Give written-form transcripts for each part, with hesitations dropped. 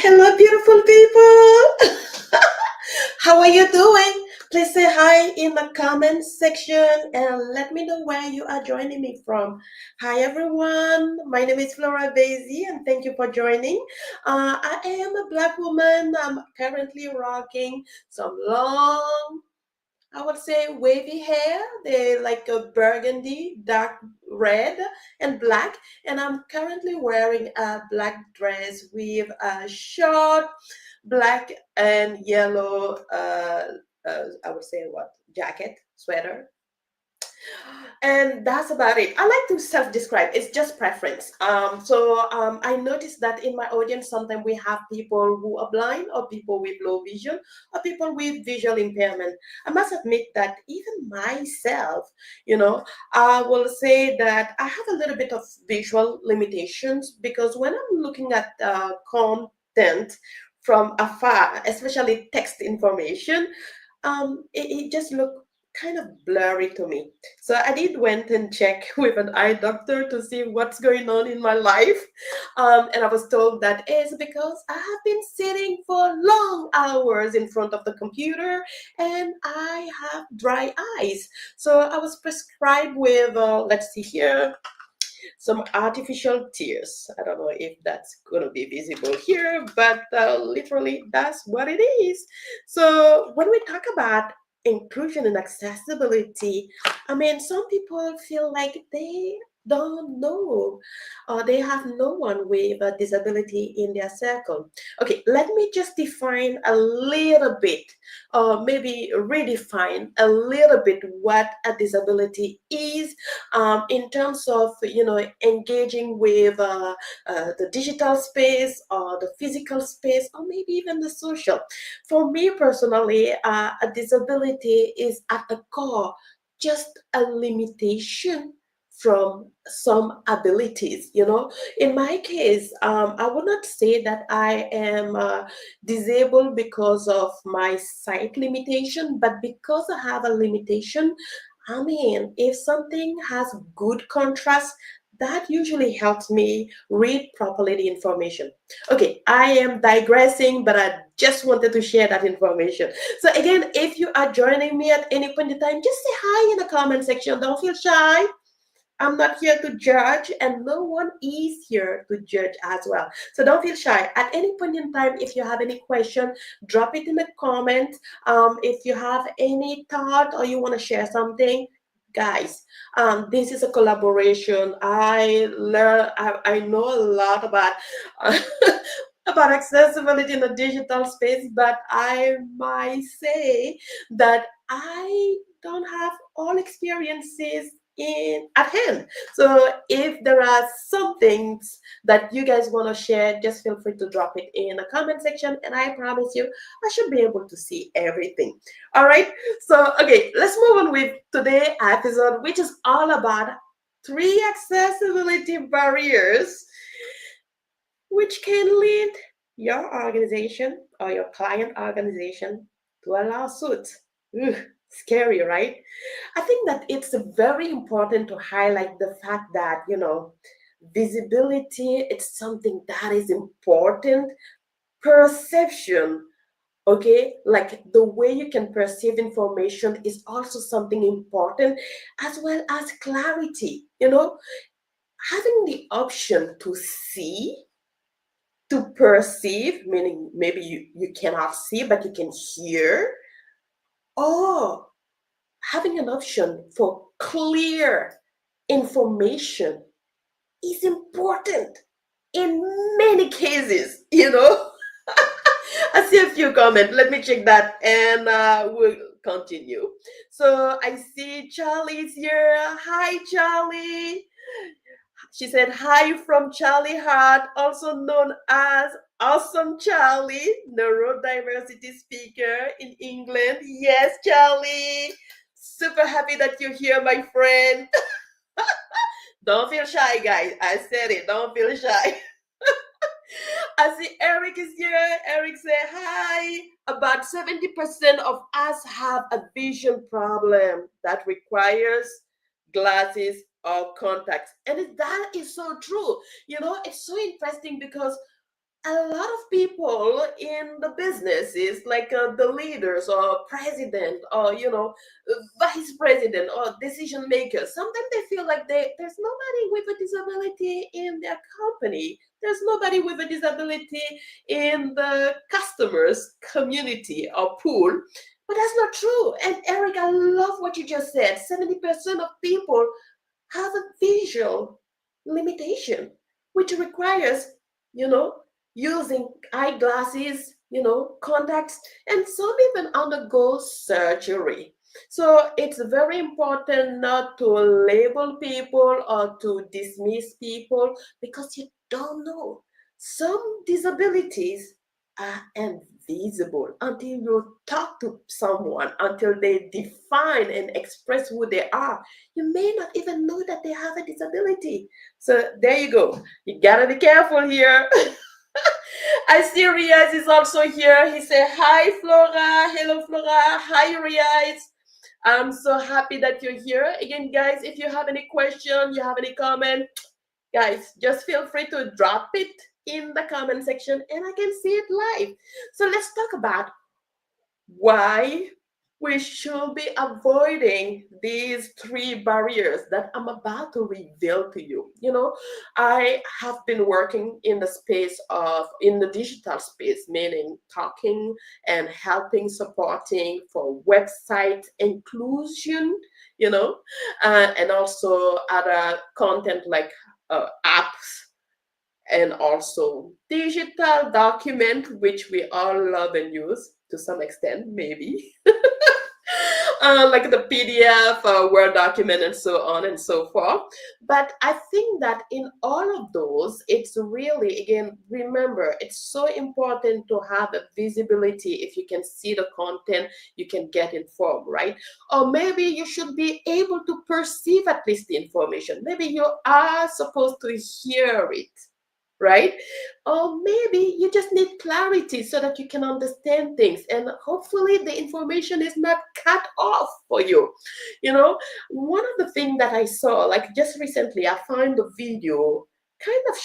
Hello, beautiful people. How are you doing? Please say hi in the comment section and let me know where you are joining me from. Hi, everyone. My name is Flora Basie, and thank you for joining. I am a Black woman. I'm currently rocking some long, I would say, wavy hair. They like a burgundy, dark red, and black. And I'm currently wearing a black dress with a short black and yellow. I would say what, jacket, sweater, and that's about it. I like to self-describe. It's just preference. I noticed that in my audience, sometimes we have people who are blind, or people with low vision, or people with visual impairment. I must admit that even myself, I will say that I have a little bit of visual limitations, because when I'm looking at content from afar, especially text information, it just looks kind of blurry to me. So I did went and check with an eye doctor to see what's going on in my life. And I was told that it's because I have been sitting for long hours in front of the computer and I have dry eyes. So I was prescribed with, let's see here, some artificial tears. I don't know if that's going to be visible here, but literally that's what it is. So when we talk about inclusion and accessibility, I mean, some people feel like they don't know, or they have no one with a disability in their circle. Okay, let me just define a little bit, or maybe redefine a little bit what a disability is, in terms of engaging with the digital space, or the physical space, or maybe even the social. For me personally, a disability is at the core just a limitation from some abilities. In my case, I would not say that I am disabled because of my sight limitation, but because I have a limitation. I mean, if something has good contrast, that usually helps me read properly the information. Okay, I am digressing, but I just wanted to share that information. So again, if you are joining me at any point in time, just say hi in the comment section. Don't feel shy. I'm not here to judge, and no one is here to judge as well. So don't feel shy. At any point in time, if you have any question, drop it in the comment. If you have any thought or you want to share something, guys, this is a collaboration. I know a lot about about accessibility in the digital space, but I might say that I don't have all experiences in at hand. So if there are some things that you guys want to share, just feel free to drop it in the comment section, and I promise you I should be able to see everything. All right, so okay, let's move on with today's episode, which is all about 3 accessibility barriers which can lead your organization or your client organization to a lawsuit. Ugh, scary, right? I think that it's very important to highlight the fact that, visibility, it's something that is important. Perception, okay, like the way you can perceive information is also something important, as well as clarity. Having the option to see, to perceive, meaning maybe you cannot see but you can hear, or having an option for clear information is important in many cases. I see a few comments. Let me check that, and we'll continue. So I see Charlie's here. Hi, Charlie. She said, hi from Charlie Hart, also known as Awesome Charlie, neurodiversity speaker in England. Yes, Charlie. Super happy that you're here, my friend. Don't feel shy, guys. I said it. Don't feel shy. I see Eric is here. Eric said, hi. About 70% of us have a vision problem that requires glasses or contacts. And that is so true. It's so interesting because a lot of people in the businesses, like the leaders or president or vice president or decision makers, sometimes they feel like there's nobody with a disability in their company. There's nobody with a disability in the customers community or pool. But that's not true. And Eric, I love what you just said. 70% of people have a visual limitation, which requires, you know, using eyeglasses, contacts, and some even undergo surgery. So it's very important not to label people or to dismiss people because you don't know. Some disabilities are invisible until you talk to someone, until they define and express who they are. You may not even know that they have a disability. So there you go. You gotta be careful here. I see Riaz is also here. He said, hi, Flora. Hello, Flora. Hi, Riaz. I'm so happy that you're here. Again, guys, if you have any question, you have any comment, guys, just feel free to drop it in the comment section and I can see it live. So let's talk about why we should be avoiding these 3 barriers that I'm about to reveal to you. I have been working in the digital space, meaning talking and helping, supporting for website inclusion, and also other content like apps, and also digital document, which we all love and use to some extent, maybe. Like the PDF, Word document, and so on and so forth. But I think that in all of those, it's really, again, remember, it's so important to have a visibility. If you can see the content, you can get informed, right? Or maybe you should be able to perceive at least the information. Maybe you are supposed to hear it, right? Or maybe you just need clarity so that you can understand things, and hopefully the information is not cut off for you. One of the things that I saw, like just recently, I found a video kind of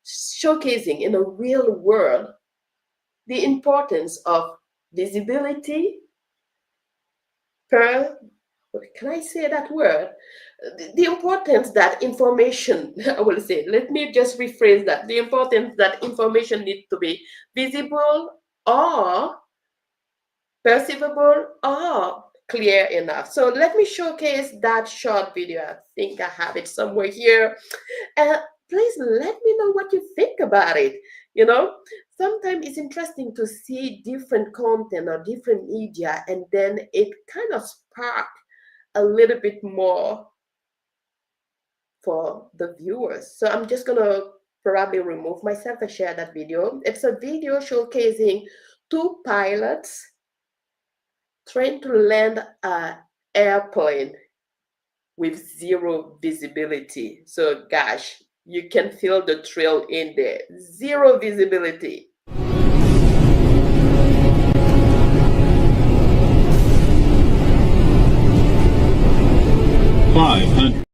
showcasing in a real world the importance of visibility per, can I say that word? The importance that information, I will say, let me just rephrase that. The importance that information needs to be visible or perceivable or clear enough. So let me showcase that short video. I think I have it somewhere here. And please let me know what you think about it. Sometimes it's interesting to see different content or different media, and then it kind of sparks a little bit more for the viewers. So I'm just gonna probably remove myself and share that video. It's a video showcasing 2 pilots trying to land an airplane with 0 visibility. So gosh, you can feel the thrill in there. 0 visibility. 500.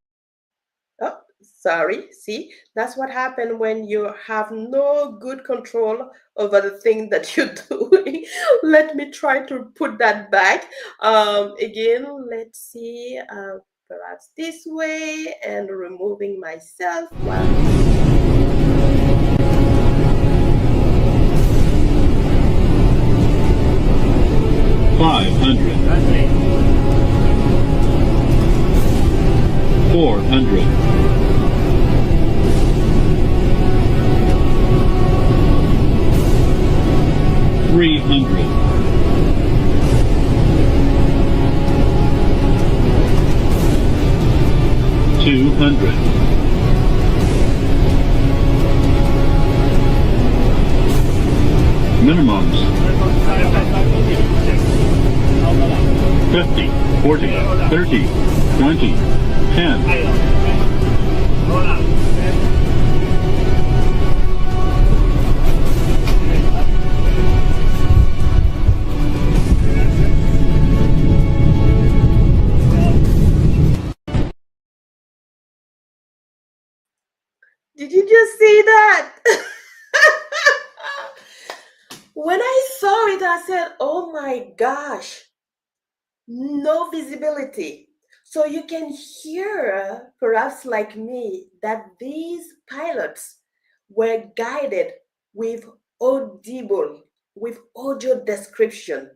Oh, sorry. See, that's what happened when you have no good control over the thing that you're doing. Let me try to put that back. Again, let's see. Perhaps this way, and removing myself. Wow. 500. 400. 300. 200. 'Minimums. 50, 40, 30, 20, 10. Did you just see that? When I saw it, I said, oh my gosh, no visibility. So you can hear, perhaps like me, that these pilots were guided with audible, with audio description.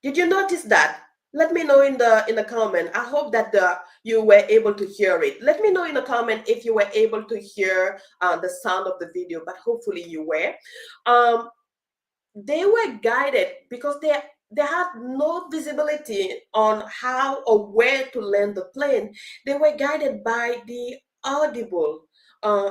Did you notice that? Let me know in the comment. I hope that you were able to hear it. Let me know in the comment if you were able to hear the sound of the video, but hopefully you were. Um, they were guided because they had no visibility on how or where to land the plane. They were guided by the audible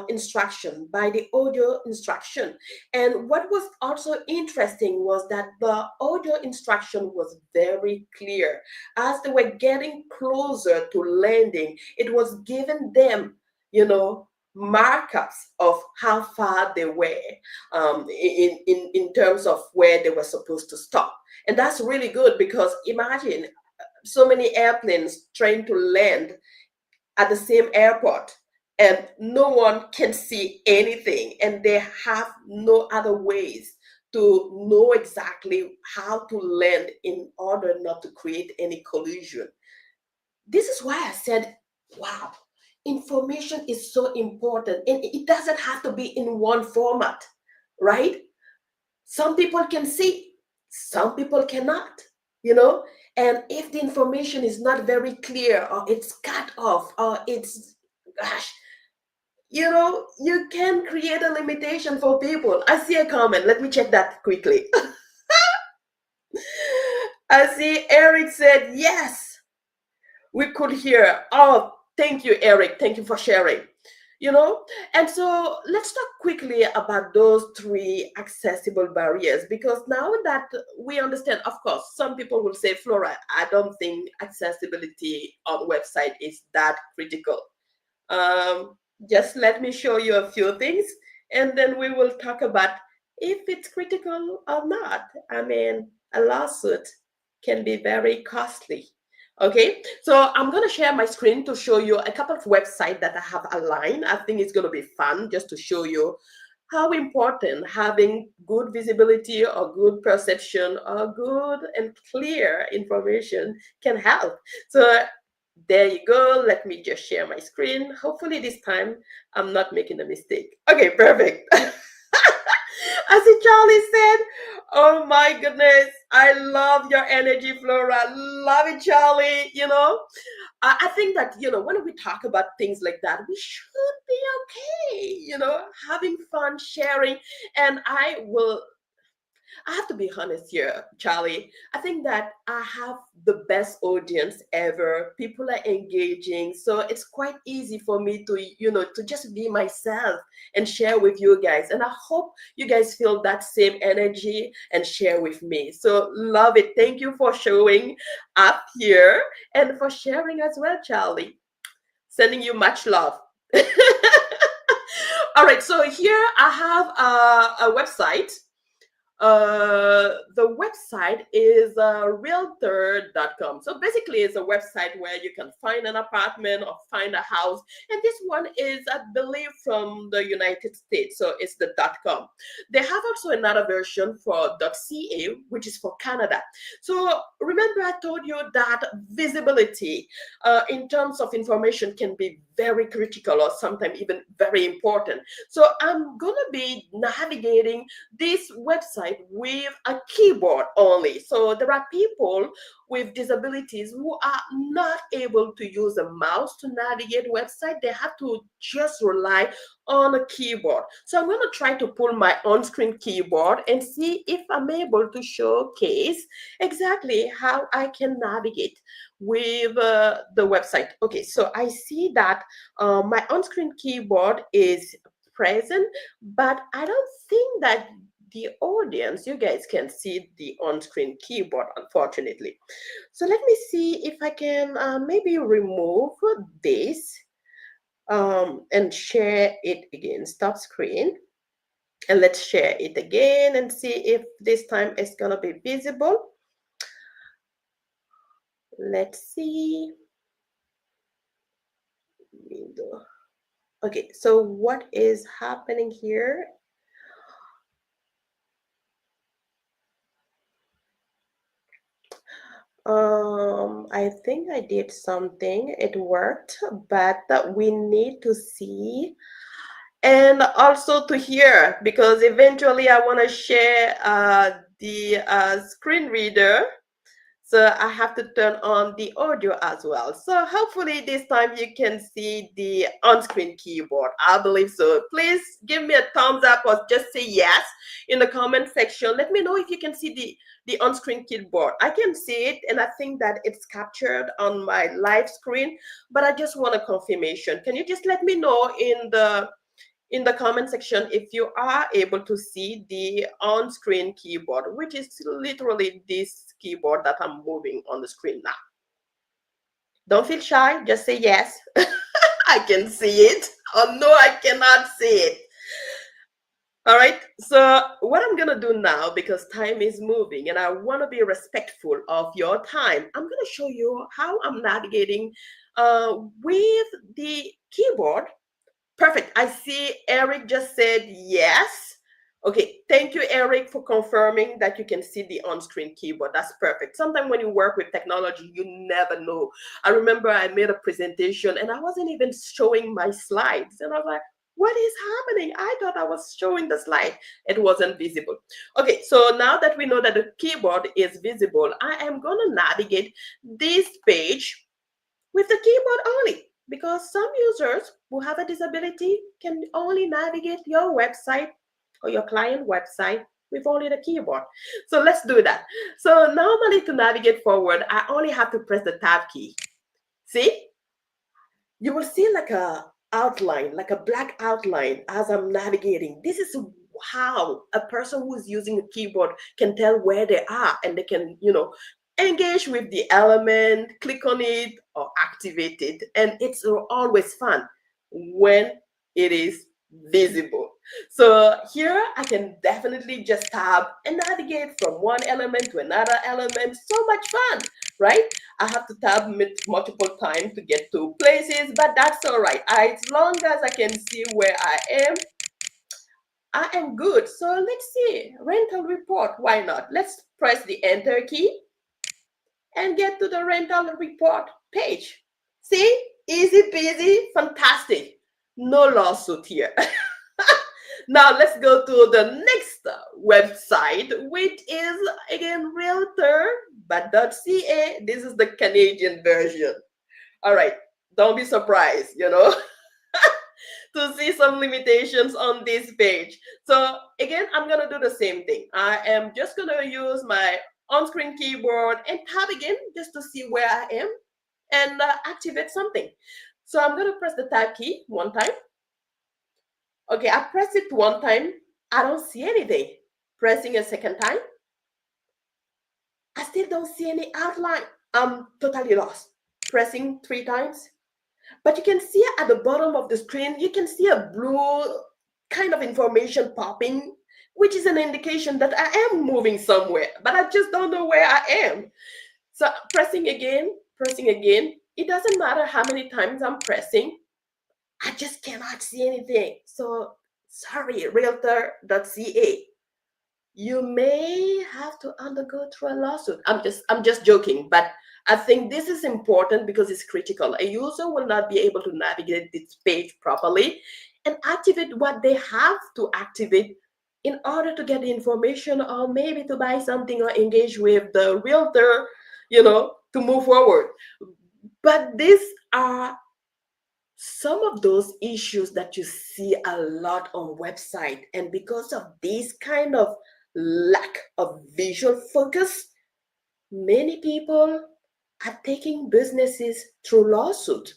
instruction, by the audio instruction. And what was also interesting was that the audio instruction was very clear. As they were getting closer to landing, it was giving them, markups of how far they were, in terms of where they were supposed to stop. And that's really good because imagine so many airplanes trying to land at the same airport and no one can see anything and they have no other ways to know exactly how to land in order not to create any collision. This is why I said, wow, information is so important and it doesn't have to be in one format, right? Some people can see, some people cannot, you know. And if the information is not very clear or it's cut off or it's, gosh, you can create a limitation for people. I see a comment. Let me check that quickly. I see Eric said, yes, we could hear. Oh, thank you, Eric. Thank you for sharing. And so let's talk quickly about those three accessible barriers, because now that we understand, of course, some people will say, Flora, I don't think accessibility on website is that critical. um, just let me show you a few things and then we will talk about if it's critical or not. I mean, a lawsuit can be very costly. Okay, so I'm going to share my screen to show you a couple of websites that I have aligned. I think it's going to be fun just to show you how important having good visibility or good perception or good and clear information can help. So there you go. Let me just share my screen. Hopefully this time I'm not making a mistake. Okay, perfect. As Charlie said, oh my goodness, I love your energy, Flora. Love it, Charlie. I think that, when we talk about things like that, we should be okay, having fun, sharing. And I have to be honest here, Charlie. I think that I have the best audience ever. People are engaging. So it's quite easy for me to just be myself and share with you guys. And I hope you guys feel that same energy and share with me. So love it. Thank you for showing up here and for sharing as well, Charlie. Sending you much love. All right. So here I have a website. The website is realtor.com. So basically, it's a website where you can find an apartment or find a house. And this one is, I believe, from the United States. So it's the .com. They have also another version for .ca, which is for Canada. So remember, I told you that visibility in terms of information can be very critical or sometimes even very important. So I'm going to be navigating this website with a keyboard only. So there are people with disabilities who are not able to use a mouse to navigate website. They have to just rely on a keyboard. So I'm going to try to pull my on-screen keyboard and see if I'm able to showcase exactly how I can navigate with the website. Okay, so I see that my on-screen keyboard is present, but I don't think that the audience, you guys can see the on-screen keyboard, unfortunately. So let me see if I can maybe remove this and share it again. Stop screen. And let's share it again and see if this time it's going to be visible. Let's see. Window. Okay, so what is happening here? I think I did something. It worked, but we need to see and also to hear because eventually I want to share the screen reader. So I have to turn on the audio as well. So hopefully this time you can see the on-screen keyboard. I believe so. Please give me a thumbs up or just say yes in the comment section. Let me know if you can see the on-screen keyboard. I can see it and I think that it's captured on my live screen, but I just want a confirmation. Can you just let me know in the comment section if you are able to see the on-screen keyboard, which is literally this keyboard that I'm moving on the screen now. Don't feel shy, just say yes. I can see it, or no, I cannot see it. All right, so what I'm gonna do now, because time is moving and I wanna be respectful of your time, I'm gonna show you how I'm navigating with the keyboard. Perfect. I see Eric just said yes. Okay, thank you, Eric, for confirming that you can see the on-screen keyboard. That's perfect. Sometimes when you work with technology, you never know. I remember I made a presentation and I wasn't even showing my slides. And I was like, what is happening? I thought I was showing the slide. It wasn't visible. Okay, so now that we know that the keyboard is visible, I am going to navigate this page with the keyboard only because some users who have a disability can only navigate your website or your client website with only the keyboard. So let's do that. So normally to navigate forward, I only have to press the tab key. See? You will see like a outline, like a black outline as I'm navigating. This is how a person who's using a keyboard can tell where they are and they can, engage with the element, click on it or activate it. And it's always fun when it is visible. So here I can definitely just tab and navigate from one element to another element. So much fun, right? I have to tab multiple times to get to places, but that's all right. As long as I can see where I am good. So let's see, rental report, why not? Let's press the enter key and get to the rental report page. See, easy peasy, fantastic. No lawsuit here. Now let's go to the next website, which is again realtor, but .ca. This is the Canadian version. All right, don't be surprised, to see some limitations on this page. So again, I'm gonna do the same thing. I am just gonna use my on-screen keyboard and tab again just to see where I am and activate something. So I'm gonna press the tab key one time. Okay, I press it one time. I don't see anything. Pressing a second time, I still don't see any outline. I'm totally lost. Pressing three times, but you can see at the bottom of the screen, you can see a blue kind of information popping, which is an indication that I am moving somewhere, but I just don't know where I am. So pressing again, it doesn't matter how many times I'm pressing, I just cannot see anything. So sorry, realtor.ca. You may have to undergo through a lawsuit. I'm just joking, but I think this is important because it's critical. A user will not be able to navigate this page properly and activate what they have to activate in order to get the information or maybe to buy something or engage with the realtor, to move forward. But these are some of those issues that you see a lot on website, and because of this kind of lack of visual focus, many people are taking businesses through lawsuit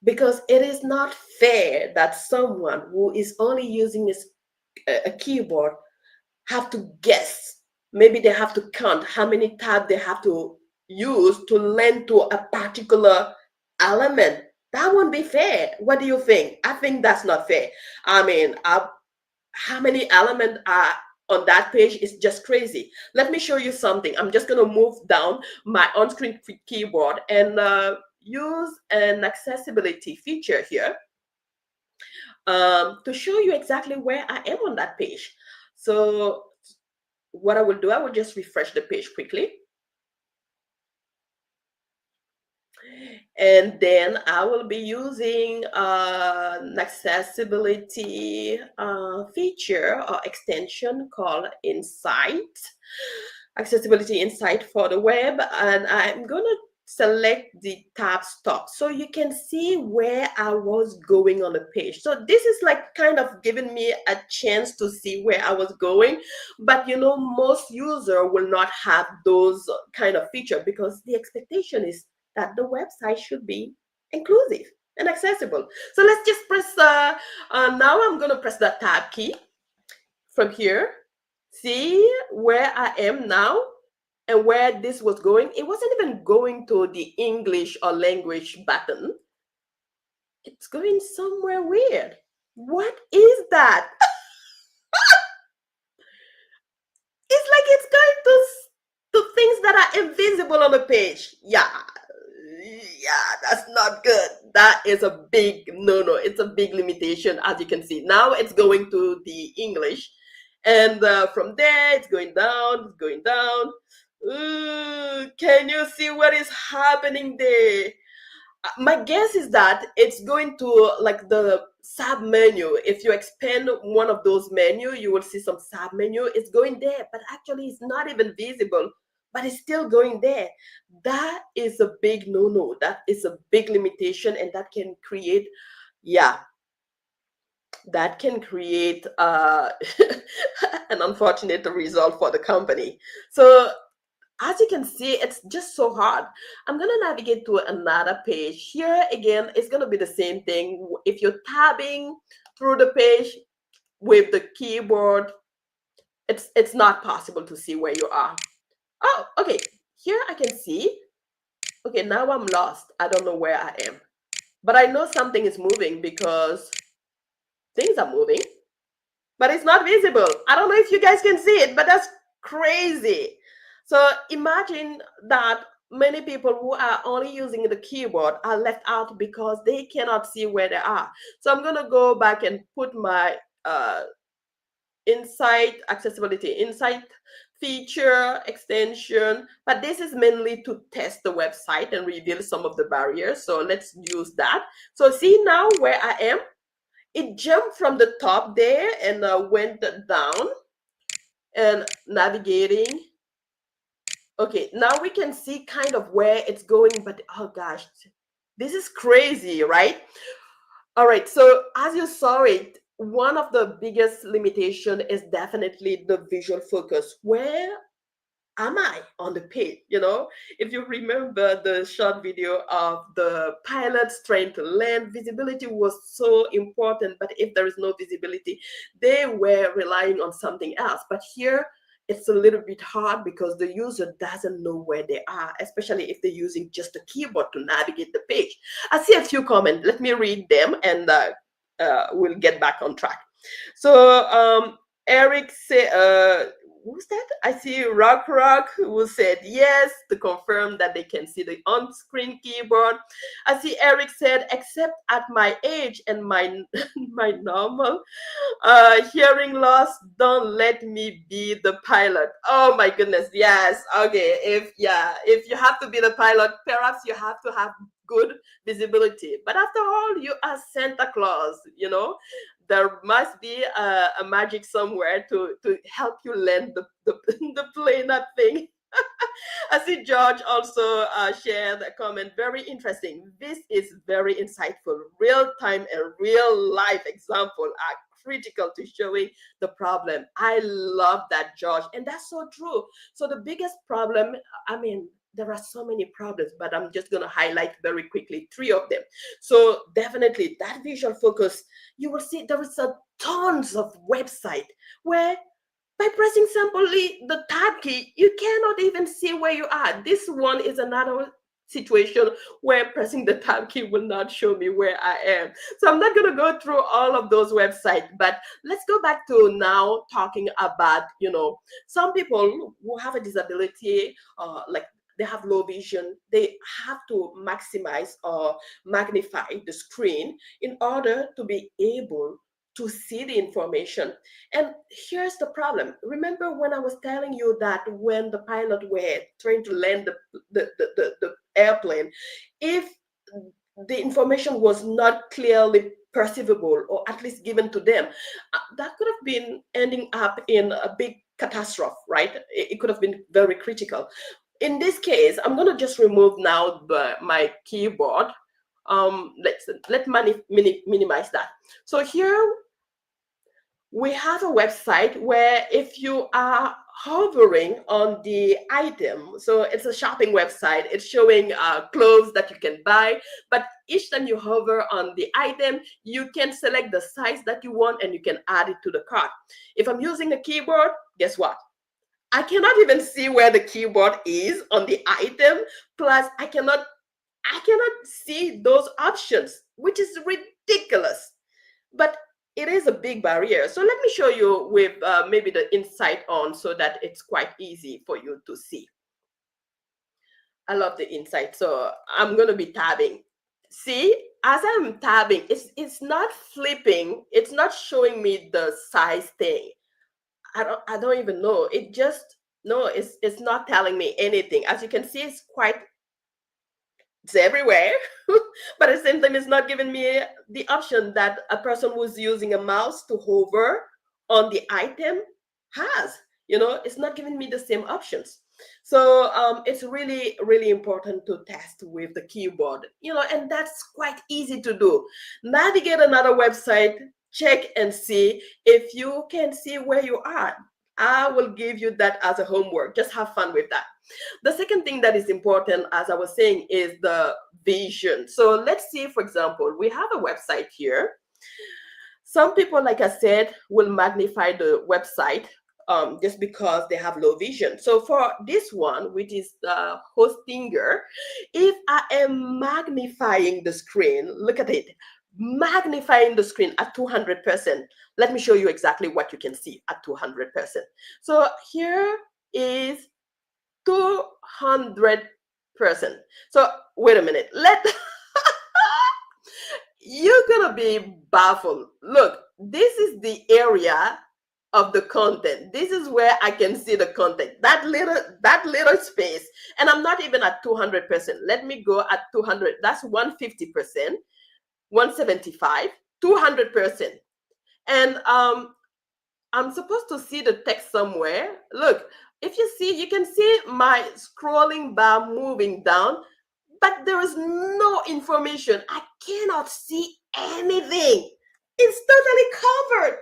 because it is not fair that someone who is only using a keyboard have to guess. Maybe they have to count how many tabs they have to use to lend to a particular element. That won't be fair. What do you think? I think that's not fair. I mean, how many elements are on that page is just crazy. Let me show you something. I'm just going to move down my on-screen keyboard and use an accessibility feature here to show you exactly where I am on that page. So what I will do, I will just refresh the page quickly. And then I will be using an accessibility feature or extension called Insight, Accessibility Insight for the web. And I'm going to select the tab stop so you can see where I was going on the page. So this is like kind of giving me a chance to see where I was going. But you know, most user will not have those kind of feature because the expectation is that the website should be inclusive and accessible. So let's just press, now I'm going to press the tab key from here. See where I am now and where this was going. It wasn't even going to the English or language button. It's going somewhere weird. What is that? It's like it's going to things that are invisible on the page. Yeah, that's not good. That is a big no. It's a big limitation, as you can see. Now it's going to the English, and from there it's going down, it's going down. Ooh, can you see what is happening there? My guess is that it's going to like the sub menu. If you expand one of those menu, you will see some sub menu. It's going there, but actually it's not even visible, but it's still going there. That is a big no. That is a big limitation, and that can create, yeah, that can create an unfortunate result for the company. So as you can see, it's just so hard. I'm going to navigate to another page. Here again, it's going to be the same thing. If you're tabbing through the page with the keyboard, it's not possible to see where you are. Oh, okay. Here I can see. Okay, now I'm lost. I don't know where I am. But I know something is moving because things are moving, but it's not visible. I don't know if you guys can see it, but that's crazy. So imagine that many people who are only using the keyboard are left out because they cannot see where they are. So I'm going to go back and put my accessibility insight feature extension, but this is mainly to test the website and reveal some of the barriers. So let's use that. So see now where I am. It jumped from the top there and went down and navigating. Okay, now we can see kind of where it's going, but oh gosh, this is crazy, right? All right, so as you saw it, one of the biggest limitation is definitely the visual focus. Where am I on the page? You know, if you remember the short video of the pilots trying to land, visibility was so important. But if there is no visibility, they were relying on something else. But here, it's a little bit hard because the user doesn't know where they are, especially if they're using just a keyboard to navigate the page. I see a few comments. Let me read them and we'll get back on track. So Eric said, who's that? I see Rock who said yes to confirm that they can see the on-screen keyboard. I see Eric said, except at my age and my my normal hearing loss, don't let me be the pilot. Oh my goodness, yes. Okay, if you have to be the pilot, perhaps you have to have good visibility. But after all, you are Santa Claus, you know. There must be a magic somewhere to help you land the plane, that thing. I see George also shared a comment. Very interesting. This is very insightful. Real time and real life example are critical to showing the problem. I love that, George. And that's so true. So the biggest problem, I mean, there are so many problems, but I'm just going to highlight very quickly 3 of them. So definitely that visual focus, you will see there is a tons of website where by pressing simply the tab key, you cannot even see where you are. This one is another situation where pressing the tab key will not show me where I am. So I'm not going to go through all of those websites, but let's go back to now talking about, some people who have a disability, like they have low vision, they have to maximize or magnify the screen in order to be able to see the information. And here's the problem. Remember when I was telling you that when the pilot were trying to land the airplane, if the information was not clearly perceivable or at least given to them, that could have been ending up in a big catastrophe, right? It could have been very critical. In this case, I'm going to just remove now my keyboard. Minimize that. So here we have a website where if you are hovering on the item, so it's a shopping website, it's showing clothes that you can buy, but each time you hover on the item, you can select the size that you want and you can add it to the cart. If I'm using a keyboard, guess what? I cannot even see where the keyboard is on the item. Plus, I cannot see those options, which is ridiculous. But it is a big barrier. So let me show you with maybe the insight on so that it's quite easy for you to see. I love the insight. So I'm going to be tabbing. See, as I'm tabbing, it's not flipping. It's not showing me the size thing. I don't even know. It just, no, it's not telling me anything. As you can see, it's everywhere. But at the same time, it's not giving me the option that a person who's using a mouse to hover on the item has. It's not giving me the same options. So it's really, really important to test with the keyboard, and that's quite easy to do. Navigate another website, check and see if you can see where you are. I will give you that as a homework. Just have fun with that. The second thing that is important, as I was saying, is the vision. So let's see, for example, we have a website here. Some people, like I said, will magnify the website just because they have low vision. So for this one, which is the Hostinger, if I am magnifying the screen, look at it, magnifying the screen at 200%. Let me show you exactly what you can see at 200%. So here is 200%. So wait a minute. You're gonna be baffled. Look, this is the area of the content. This is where I can see the content. That little space, and I'm not even at 200%. Let me go at 200. That's 150%, 175, 200%, and I'm supposed to see the text somewhere. Look, if you see, you can see my scrolling bar moving down, but there is no information. I cannot see anything. It's totally covered.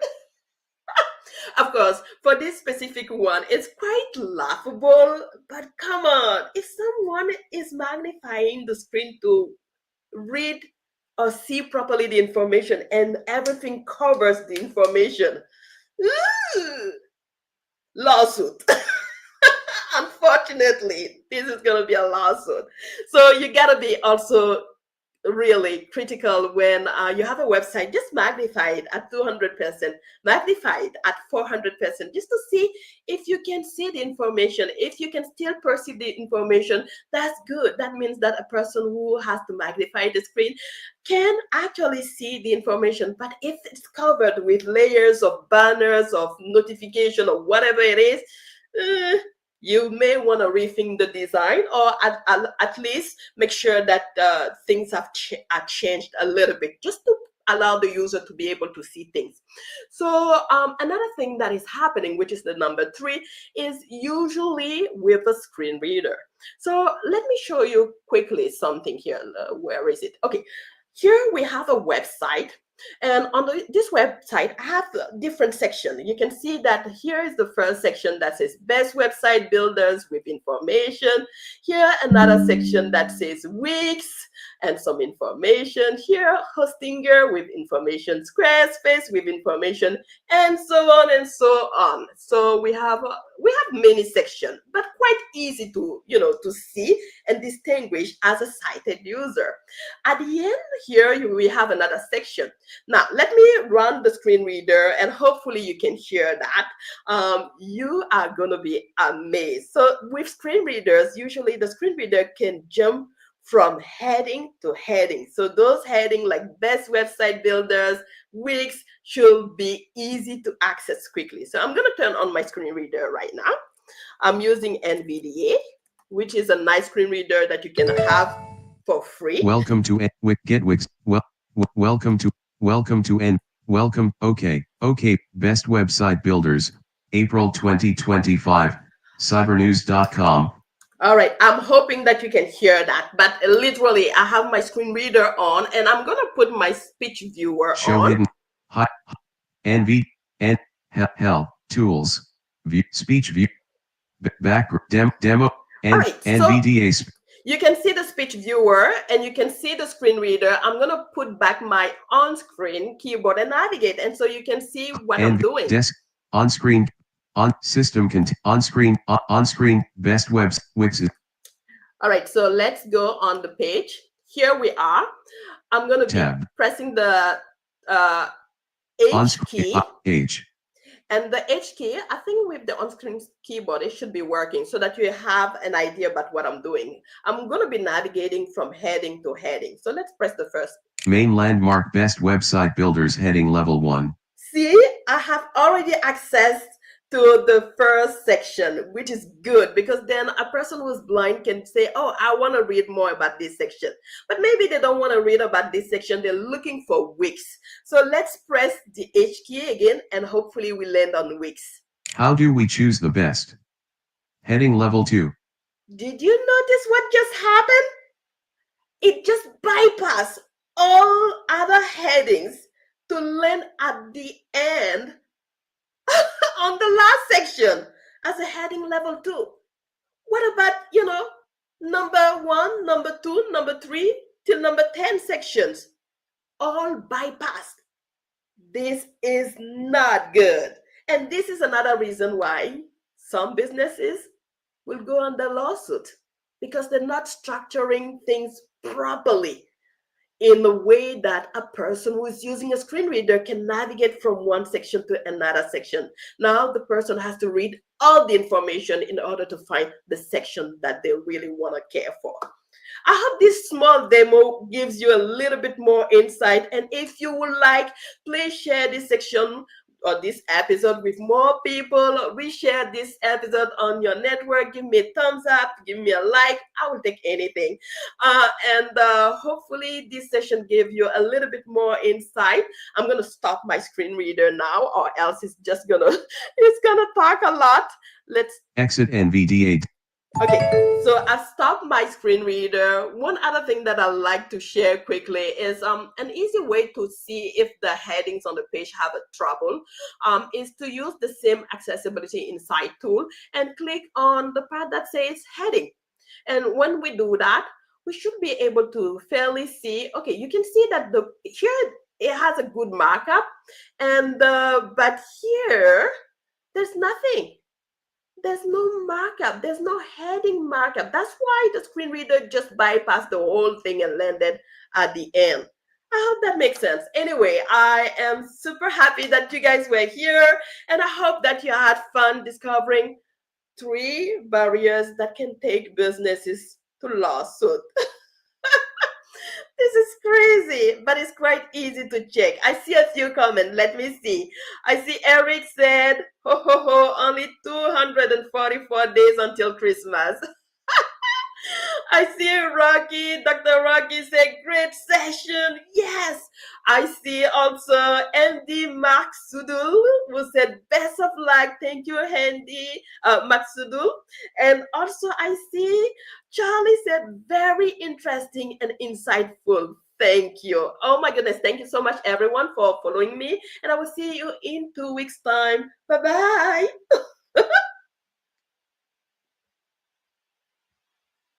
Of course, for this specific one, it's quite laughable, but come on. If someone is magnifying the screen to read or see properly the information and everything covers the information, lawsuit. Unfortunately, this is going to be a lawsuit. So you got to be also really critical when you have a website. Just magnify it at 200%, magnify it at 400%, just to see if you can see the information. If you can still perceive the information, that's good. That means that a person who has to magnify the screen can actually see the information. But if it's covered with layers of banners, of notification, or whatever it is, you may want to rethink the design, or at least make sure that things are changed a little bit, just to allow the user to be able to see things. So another thing that is happening, which is the number 3, is usually with a screen reader. So let me show you quickly something here. Where is it? Okay, here we have a website. And on this website, I have different sections. You can see that here is the first section that says best website builders with information. Here, another section that says Wix and some information. Here, Hostinger with information, Squarespace with information, and so on and so on. So we have many sections, but quite easy to to see and distinguish as a sighted user. At the end here, we have another section. Now, let me run the screen reader, and hopefully you can hear that. You are going to be amazed. So with screen readers, usually the screen reader can jump from heading to heading. So those heading like best website builders, Wix, should be easy to access quickly. So I'm going to turn on my screen reader right now. I'm using NVDA, which is a nice screen reader that you can have for free. Welcome to Get Wix. Welcome to welcome. Okay. Best website builders, April 2025. Cybernews.com. All right, I'm hoping that you can hear that, but literally I have my screen reader on and I'm gonna put my speech viewer Show on. hidden. Hi. NV. N. Hell. Tools. View. Speech view. Back. Demo. All And right, so NVDA. you can see the speech viewer and you can see the screen reader. I'm gonna put back my on-screen keyboard and navigate, and so you can see what I'm doing. Desk. On screen. On system. On screen. On screen. Best webs. Wixes. All right, so let's go on the page. Here we are. I'm gonna be pressing the H key. H. And the H key, I think with the on-screen keyboard, it should be working so that you have an idea about what I'm doing. I'm going to be navigating from heading to heading. So let's press the first. Main landmark best website builders heading level 1. See, I have already accessed to the first section, which is good because then a person who's blind can say, oh, I want to read more about this section. But maybe they don't want to read about this section. They're looking for Wix. So let's press the H key again and hopefully we land on Wix. How do we choose the best? Heading level 2. Did you notice what just happened? It just bypassed all other headings to land at the end on the last section as a heading level 2. What about, number 1, number 2, number 3 till number 10 sections? All bypassed. This is not good. And this is another reason why some businesses will go under lawsuit because they're not structuring things properly in the way that a person who is using a screen reader can navigate from one section to another section. Now the person has to read all the information in order to find the section that they really want to care for. I hope this small demo gives you a little bit more insight. And if you would like, please share this section or this episode with more people. Reshare this episode on your network. Give me a thumbs up, give me a like. I will take anything. And hopefully this session gave you a little bit more insight. I'm gonna stop my screen reader now, or else it's just gonna talk a lot. Let's exit NVDA. Okay, so I stopped my screen reader. One other thing that I like to share quickly is an easy way to see if the headings on the page have a trouble is to use the same accessibility insight tool and click on the part that says heading. And when we do that, we should be able to fairly see, okay, you can see that here it has a good markup, and but here there's nothing. There's no markup. There's no heading markup. That's why the screen reader just bypassed the whole thing and landed at the end. I hope that makes sense. Anyway, I am super happy that you guys were here, and I hope that you had fun discovering 3 barriers that can take businesses to lawsuit. This is crazy, but it's quite easy to check. I see a few comments. Let me see. I see Eric said, ho, ho, ho, only 244 days until Christmas. I see Rocky, Dr. Rocky said, great session. Yes. I see also MD Mark Sudul, who said, best of luck. Thank you, Andy, Mark Sudul. And also I see Charlie said, very interesting and insightful. Thank you. Oh my goodness. Thank you so much, everyone, for following me. And I will see you in 2 weeks' time. Bye-bye.